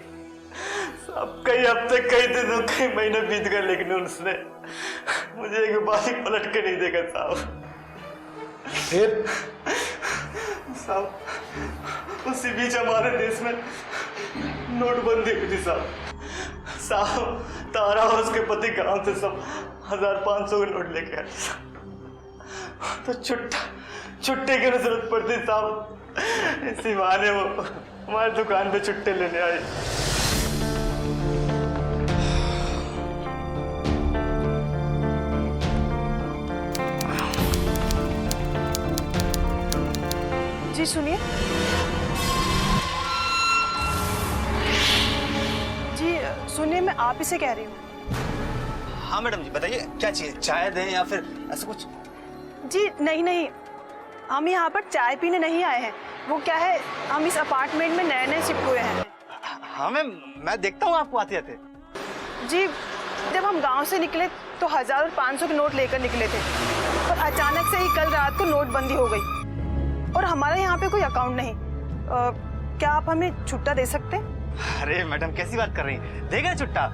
Speaker 11: साहब। कई हफ्ते, कई दिनों, कई महीने बीत गए, लेकिन उसने मुझे एक बार ही पलट के नहीं देखा साहब।
Speaker 6: फिर
Speaker 11: साहब उसी बीच हमारे देश में नोटबंदी हुई थी साहब। तारा और उसके पति गांव से सब 1500 के नोट लेके आए तो छुट्टे की जरूरत पड़ती साहब। इसी बहाने वो हमारी दुकान पे छुट्टे लेने आए।
Speaker 12: जी सुनिए। जी सुनिए, मैं आप ही से कह रही हूँ।
Speaker 13: हाँ मैडम जी बताइए, क्या चाहिए? चाय दें या फिर ऐसा कुछ?
Speaker 12: जी नहीं नहीं, हम यहाँ पर चाय पीने नहीं आए हैं। वो क्या है, हम इस अपार्टमेंट में नए नए शिफ्ट हुए हैं।
Speaker 13: हाँ मैम, मैं देखता हूँ आपको आते आते।
Speaker 12: जी जब हम गांव से निकले तो 1000 और 500 के नोट लेकर निकले थे, और अचानक से ही कल रात को नोटबंदी हो गई और हमारे यहाँ पे कोई अकाउंट नहीं। क्या आप हमें छुट्टा दे सकते हैं?
Speaker 13: अरे मैडम कैसी बात कर रही हैं, देंगे ना छुट्टा,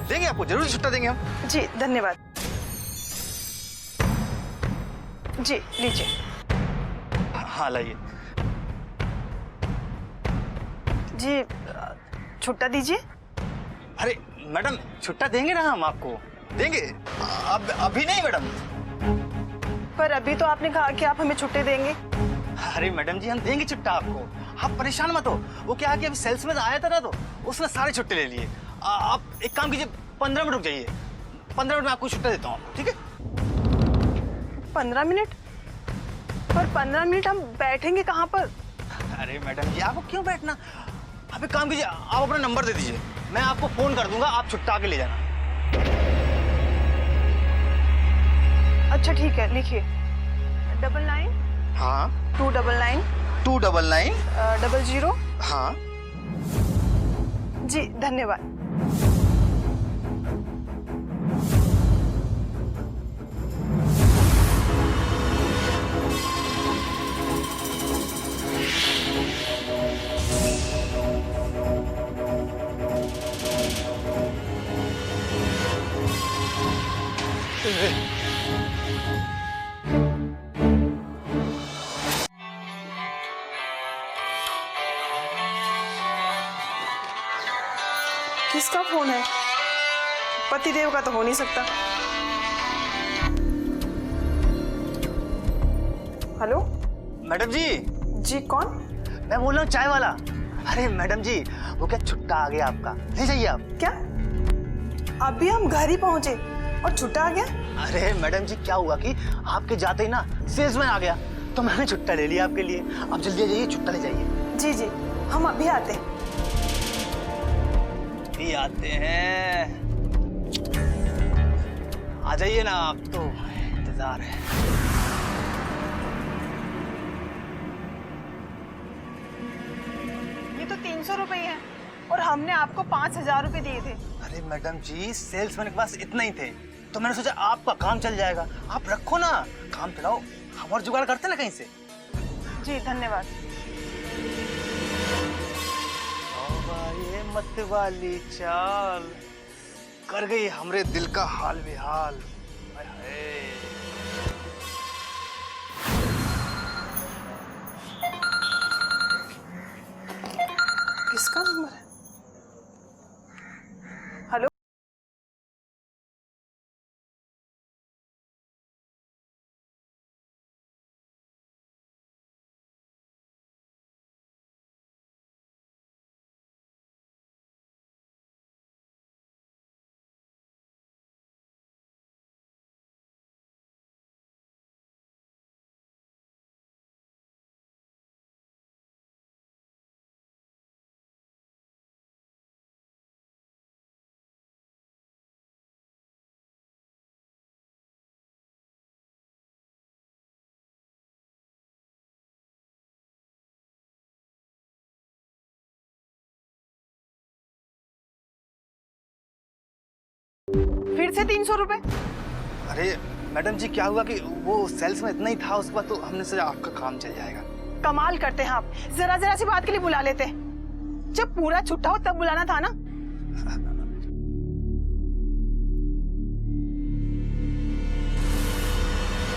Speaker 13: देंगे आपको, जरूर छुट्टा देंगे हम।
Speaker 12: जी धन्यवाद। जी लीजिए।
Speaker 13: हाँ लाइए।
Speaker 12: जी छुट्टा दीजिए।
Speaker 13: अरे मैडम छुट्टा देंगे ना हम आपको, देंगे। अब अभी नहीं मैडम।
Speaker 12: पर अभी तो आपने कहा कि आप हमें छुट्टे देंगे।
Speaker 13: अरे मैडम जी हम देंगे छुट्टा आपको, आप परेशान मत हो। वो क्या है कि अभी सेल्समैन आया था ना, तो उसने सारे छुट्टे ले लिए। आप एक काम कीजिए, 15 मिनट रुक जाइए, 15 मिनट में आपको छुट्टा देता हूँ, ठीक है?
Speaker 12: 15 मिनट? पर 15 मिनट हम बैठेंगे कहाँ पर?
Speaker 13: अरे मैडम जी आपको क्यों बैठना, आप एक काम कीजिए, आप अपना नंबर दे दीजिए, मैं आपको फोन कर दूंगा, आप छुट्टा के ले जाना।
Speaker 12: अच्छा ठीक है, लिखिए 99
Speaker 13: हाँ
Speaker 12: 299
Speaker 13: 299
Speaker 12: 00।
Speaker 13: हाँ
Speaker 12: जी धन्यवाद। किसका फोन है? पतिदेव का तो हो नहीं सकता। हेलो
Speaker 13: मैडम जी।
Speaker 12: जी कौन?
Speaker 13: मैं बोल रहा हूँ चाय वाला। अरे मैडम जी वो क्या छुट्टा आ गया आपका, ले जाइए आप।
Speaker 12: क्या अभी हम घर ही पहुंचे और छुट्टा आ गया?
Speaker 13: अरे मैडम जी क्या हुआ कि आपके जाते ही ना सेल्समैन आ गया, तो मैंने छुट्टा ले लिया आपके लिए। आप जल्दी आ जाइए, छुट्टा ले जाइए।
Speaker 12: जी जी हम अभी आते हैं।
Speaker 13: भी आते हैं, आ जाइए ना आप, तो इंतजार है।
Speaker 12: ये तो 300 रुपए हैं और हमने आपको 5000 रुपए दिए थे।
Speaker 13: अरे मैडम जी सेल्समैन के पास इतना ही थे, तो मैंने सोचा आपका काम चल जाएगा, आप रखो ना, काम चलाओ, हम और जुगाड़ करते ना कहीं से।
Speaker 12: जी धन्यवाद।
Speaker 13: ये मत वाली चाल कर गई हमरे दिल का हाल बेहाल।
Speaker 12: किसका नंबर है? फिर से 300 रुपए?
Speaker 13: अरे मैडम जी, क्या हुआ कि वो सेल्स में इतना ही था, उसके बाद तो हमने सोचा आपका काम चल जाएगा।
Speaker 12: कमाल करते हैं आप, जरा जरा सी बात के लिए बुला लेते हैं। जब पूरा छुट्टा हो तब बुलाना था ना।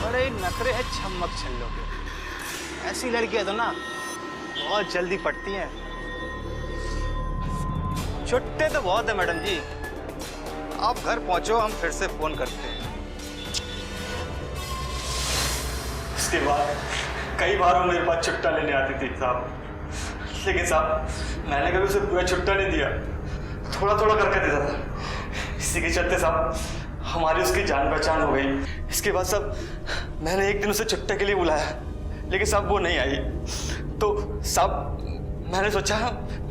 Speaker 13: बड़े नखरे हैं छमक छल्लों के। ऐसी लड़कियां तो ना बहुत जल्दी पटती हैं। छुट्टे तो बहुत है मैडम जी। आप घर पहुंचो, हम फिर से फोन करते हैं।
Speaker 11: उसके बाद कई बार वो मेरे पास छुट्टा लेने आती थी साहब, लेकिन साहब मैंने कभी उसे पूरा छुट्टा नहीं दिया, थोड़ा थोड़ा करके देता था। इसी के चलते साहब हमारी उसकी जान पहचान हो गई। इसके बाद साहब मैंने एक दिन उसे छुट्टे के लिए बुलाया, लेकिन साहब वो नहीं आई। तो साहब मैंने सोचा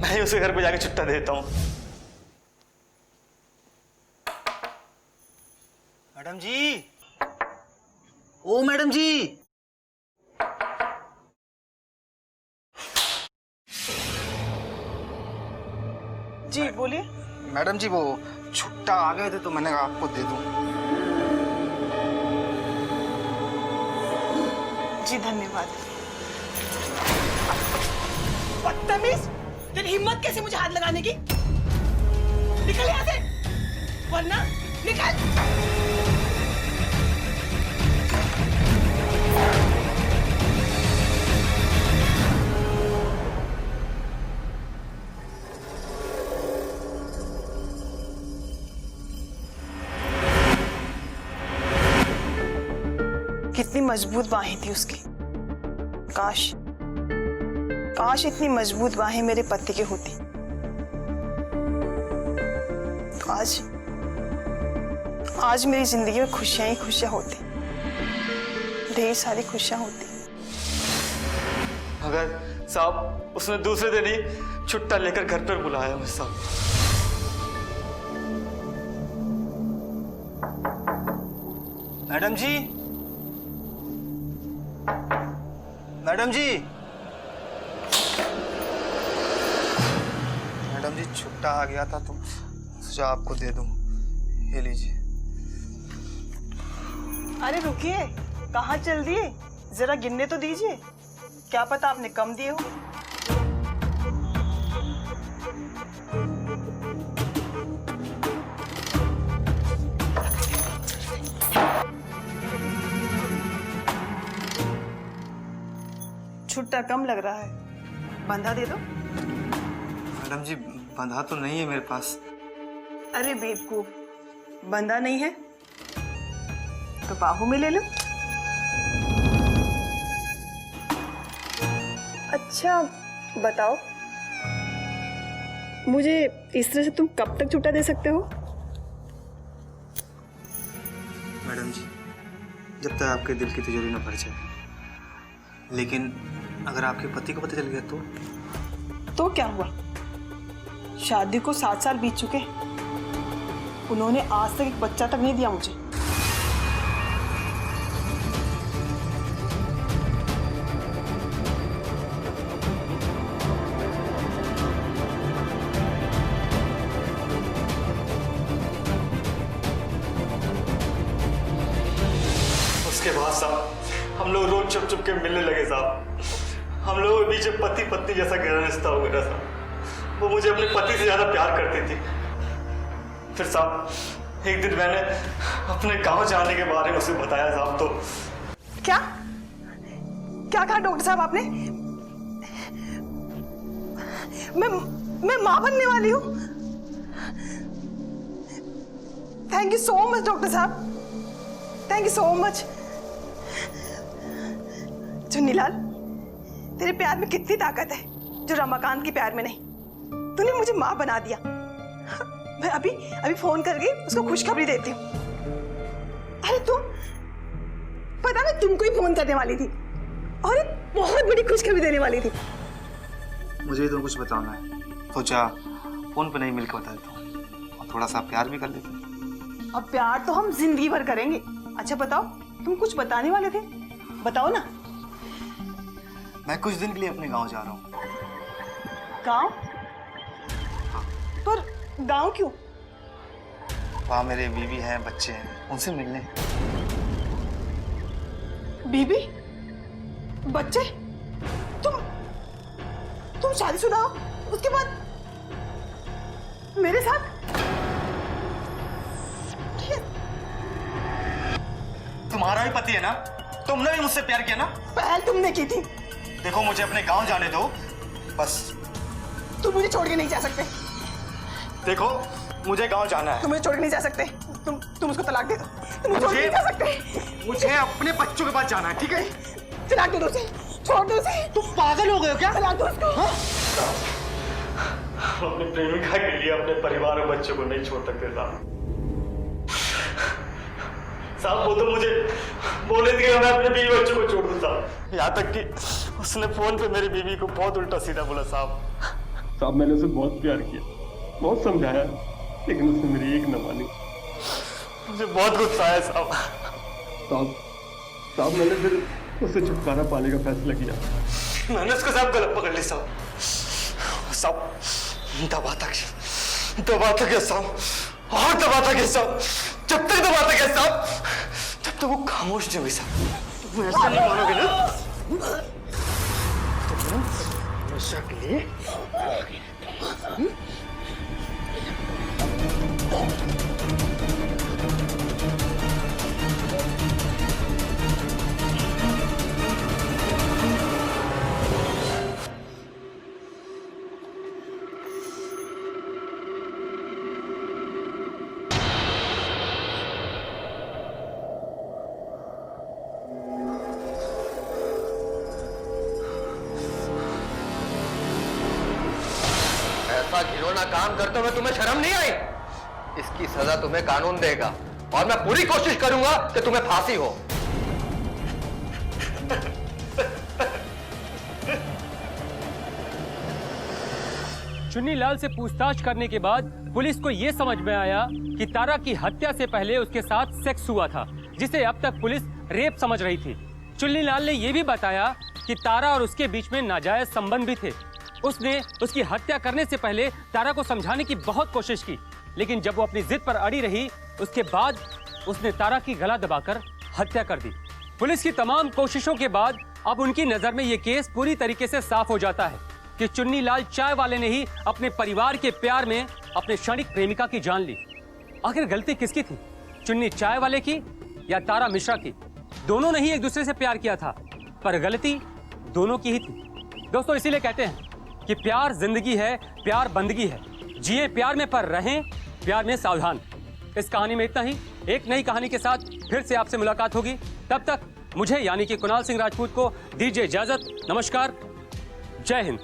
Speaker 11: मैं ही उसके घर पे जाके छुट्टा दे देता हूँ।
Speaker 13: मैडम जी, ओ मैडम जी,
Speaker 12: जी बोलिए।
Speaker 13: मैडम जी वो छुट्टा आ गए थे तो मैंने कहा आपको दे दूं।
Speaker 12: जी धन्यवाद। बदतमीज, तेरी हिम्मत कैसे मुझे हाथ लगाने की? निकल यहाँ से, वरना निकल। कितनी मजबूत बाहें थी उसकी। काश काश इतनी मजबूत बाहें मेरे पति की होती, तो आज मेरी जिंदगी में खुशियां ही खुशियां होती, ढेर सारी खुशियां होती।
Speaker 11: अगर साहब उसने दूसरे दिन ही छुट्टा लेकर घर पर बुलाया मुझे साहब।
Speaker 13: मैडम जी, मैडम जी, मैडम जी छुट्टा आ गया था तो सोचा आपको दे दूं, ये लीजिए।
Speaker 12: अरे रुकिए, कहाँ चल दिए? जरा गिनने तो दीजिए, क्या पता आपने कम दिए हो। छुट्टा कम लग रहा है, बंधा दे दो।
Speaker 13: मैडम जी बंधा तो नहीं है मेरे पास।
Speaker 12: अरे बेवकूफ, बंधा नहीं है तो बाहू में ले लो। अच्छा बताओ, मुझे इस तरह से तुम कब तक छुट्टा दे सकते हो?
Speaker 13: मैडम जी जब तक आपके दिल की तिजोरी न भर जाए। लेकिन अगर आपके पति को पता चल गया तो
Speaker 12: क्या हुआ? शादी को 7 साल बीत चुके, उन्होंने आज तक एक बच्चा तक नहीं दिया मुझे।
Speaker 11: उसके बाद साहब हम लोग रोज छुप छुप के मिलने लगे साहब। हम लोगों के बीच पति पत्नी जैसा गहरा रिश्ता हो गया साहब। वो मुझे अपने पति से ज्यादा प्यार करती थी। फिर साहब एक दिन मैंने अपने गांव जाने के बारे में उसे बताया साहब। तो
Speaker 12: क्या क्या कहा डॉक्टर साहब आपने? मैं मां बनने वाली हूँ। Thank you so much doctor साहब, thank you so much. Chunnilal, तेरे प्यार में कितनी ताकत है जो रमाकांत के प्यार में नहीं। तूने मुझे मां बना दिया। मैं अभी फोन करके उसको खुशखबरी देती हूँ। अरे तुम, पता मैं तुमको ही फोन करने वाली थी और एक बहुत बड़ी खुशखबरी देने वाली थी।
Speaker 13: मुझे तो कुछ बताना है, सोचा फोन पे नहीं मिलकर बता देता हूँ और थोड़ा सा प्यार भी कर लेते हैं।
Speaker 12: अब प्यार तो हम जिंदगी भर करेंगे। अच्छा बताओ, तुम कुछ बताने वाले थे, बताओ ना।
Speaker 13: मैं कुछ दिन के लिए अपने गांव जा रहा हूँ।
Speaker 12: गांव? पर गांव क्यों?
Speaker 13: वहाँ मेरे बीवी हैं, बच्चे हैं, उनसे मिलने।
Speaker 12: बीबी, बच्चे, तुम शादीशुदा हो, उसके बाद मेरे साथ?
Speaker 13: तुम्हारा भी पति है ना? तुमने भी मुझसे प्यार किया ना?
Speaker 12: पहल तुमने की थी।
Speaker 13: देखो मुझे अपने गांव जाने दो, बस।
Speaker 12: तुम मुझे छोड़ के नहीं जा सकते।
Speaker 13: देखो मुझे गांव जाना है।
Speaker 12: तुम मुझे छोड़ के नहीं जा सकते। तुम उसको तलाक दे दो। तुम मुझे छोड़ के नहीं जा सकते।
Speaker 13: मुझे अपने बच्चों के पास जाना है, ठीक है?
Speaker 12: तलाक दे दो उसे, छोड़ दो उसे।
Speaker 13: तुम पागल हो गए हो क्या?
Speaker 12: तलाक दो उसको।
Speaker 11: अपने प्रेमिका के लिए अपने परिवार और बच्चों को नहीं छोड़ सकते साहब। वो तो मुझे बोले थे कि मैं अपने बीवी बच्चों को छोड़ दूं साहब। यहाँ तक कि उसने फोन पे मेरी बीवी को बहुत उल्टा सीधा बोला साहब।
Speaker 6: मैंने उसे बहुत प्यार किया, बहुत समझाया, लेकिन उसने मेरी एक न मानी।
Speaker 11: मुझे बहुत गुस्सा आया साहब।
Speaker 6: मैंने फिर उससे छुटकारा पाने का फैसला किया।
Speaker 11: मैंने उसको साहब गलत पकड़ ली साहब। दबाता गया साहब, और दबाता गया साहब, जब तक दबाता गया साहब, जब तक वो खामोश नहीं हुई साहब। तुम ऐसा नहीं मानोगे ना? तुम हमेशा के लिए
Speaker 5: ऐसा घिनौना काम करते हुए तुम्हें शर्म नहीं आई? इसकी सजा तुम्हें कानून देगा और मैं पूरी कोशिश करूंगा कि तुम्हें फांसी हो।
Speaker 3: चुन्नीलाल से पूछताछ करने के बाद पुलिस को यह समझ में आया कि तारा की हत्या से पहले उसके साथ सेक्स हुआ था, जिसे अब तक पुलिस रेप समझ रही थी। चुन्नीलाल ने यह भी बताया कि तारा और उसके बीच में नाजायज संबंध भी थे। उसने उसकी हत्या करने से पहले तारा को समझाने की बहुत कोशिश की, लेकिन जब वो अपनी जिद पर अड़ी रही, उसके बाद उसने तारा की गला दबाकर हत्या कर दी। पुलिस की तमाम कोशिशों के बाद अब उनकी नजर में यह केस पूरी तरीके से साफ हो जाता है कि चुन्नीलाल चाय वाले ने ही अपने परिवार के प्यार में अपने क्षणिक प्रेमिका की जान ली। आखिर गलती किसकी थी, चुन्नी चाय वाले की या तारा मिश्रा की? दोनों ने ही एक दूसरे से प्यार किया था, पर गलती दोनों की ही थी। दोस्तों, इसीलिए कहते हैं कि प्यार जिंदगी है, प्यार बंदगी है। जिए प्यार में पर रहें प्यार में सावधान। इस कहानी में इतना ही। एक नई कहानी के साथ फिर से आपसे मुलाकात होगी। तब तक मुझे यानी कि कुणाल सिंह राजपूत को दीजिए इजाजत। नमस्कार, जय हिंद।